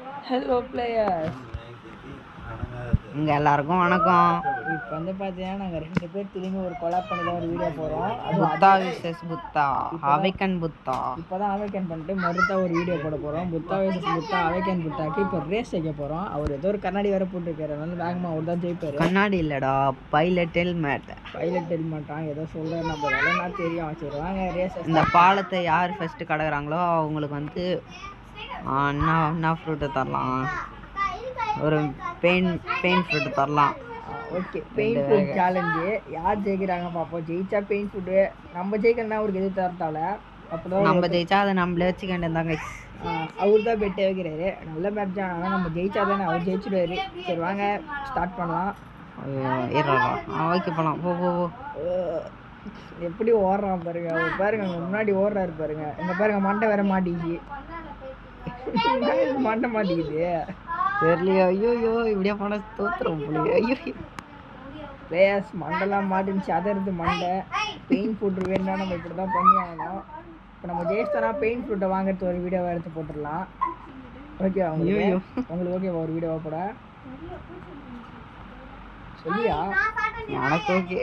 Hello players, இங்கே எல்லாருக்கும் வணக்கம். இப்போ வந்து பார்த்தீங்கன்னா நாங்கள் 2 பேர் திரும்பி ஒரு கொலாப் பண்ணி தான் ஒரு வீடியோ போகிறோம். Buddha versus Buddha, awaken Buddha. இப்போ தான் அவைக்கன் பண்ணிட்டு மறுத்தா ஒரு வீடியோ போட போகிறோம். புத்தா விசஸ் புத்தா, அவைக்கன் புத்தாக்கு இப்போ ரேஸ் வைக்க போகிறோம். அவர் ஏதோ ஒரு கண்ணாடி வேறு போட்டுருக்காரு, அதனால வேகமாக அவர் தான் ஜெயிப்பார். கண்ணாடி இல்லைடா, பைலட் ஹெல்மெட். பைலட் ஹெல்மெட்டான் ஏதோ சொல்கிறேன், நம்ம வேலைனா தெரியும். சரி வாங்க ரேஸ். இந்த பாலத்தை யார் ஃபஸ்ட்டு கடக்குறாங்களோ அவங்களுக்கு வந்து என்ன ஃப்ரூட்டு தரலாம், ஒரு பெயின் ஃப்ரூட்டு தரலாம். Okay, pain food challenge. யார் ஜெயிக்கிறாங்க பார்ப்போம். ஜெயிச்சா பெயின் ஃபுட்டு, நம்ம ஜெயிக்கணும்னா அவருக்கு எது தரத்தால. அப்படிதான் நம்ம ஜெயிச்சா அதை நம்மளே வச்சுக்க வேண்டியதாங்க. அவர் தான் பெட்டே வைக்கிறாரு. நல்ல மேட்ச் தான், ஆனால் நம்ம ஜெயிச்சா தானே அவர் ஜெயிச்சிடுவாரு. சரி வாங்க ஸ்டார்ட் பண்ணலாம். ஓகே போகலாம். போ போ எப்படி ஓடுறான் பாருங்க. அவர் பாருங்க அங்கே முன்னாடி ஓடுறாரு பாருங்க. இங்கே பாருங்க மண்டை வேற மாட்டிக்கிச்சு. மண்டை மாட்டிக்குது தெரியலையோ. ஐயோ இப்படியே போனால் தோத்துரும் போலியே. ஐயோ பிளேயர்ஸ் மண்டெல்லாம் மாட்டிச்சு. அதை இருந்து மண்டை பெயின் ஃபுட் வேணும்னா நம்ம இப்படி தான் பண்ணி ஆகணும். இப்போ நம்ம ஜெயிச்சோன்னா பெயின் ஃபுட்டை வாங்குறது ஒரு வீடியோவை எடுத்து போட்டுடலாம். ஓகே உங்களுக்கு ஓகேவா ஒரு வீடியோவா போட சொல்லியா? எனக்கு ஓகே.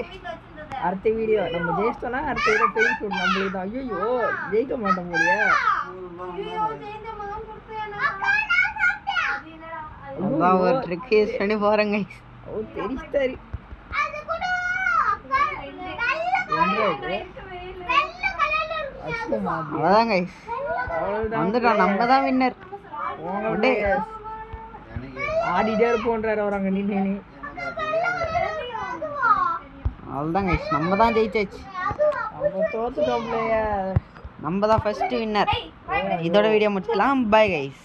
அடுத்த வீடியோ நம்ம ஜெயிச்சோன்னா அடுத்த வீடியோ பெயின் ஃபுட் நம்மளுக்கு தான். ஐயோ ஜெயிக்க மாட்டோம் போலியா? அதான் ஒரு ட்ரிக் யூஸ் பண்ணி போகிறேங்க. ஓ தெரிச்சு. அதாங்க வந்துட்டோம், நம்ம தான் வின்னர். ஆடிட்டே இருப்போன்றாரு அவர் அங்கே நின்று. அவ்வளோதாங்க, நம்ம தான் ஜெயிச்சாச்சு. நம்ம தோத்துட்டோம் பிளேயர். நம்ம தான் ஃபர்ஸ்ட் வின்னர். இதோட வீடியோ முடிச்சுக்கலாம். Bye guys.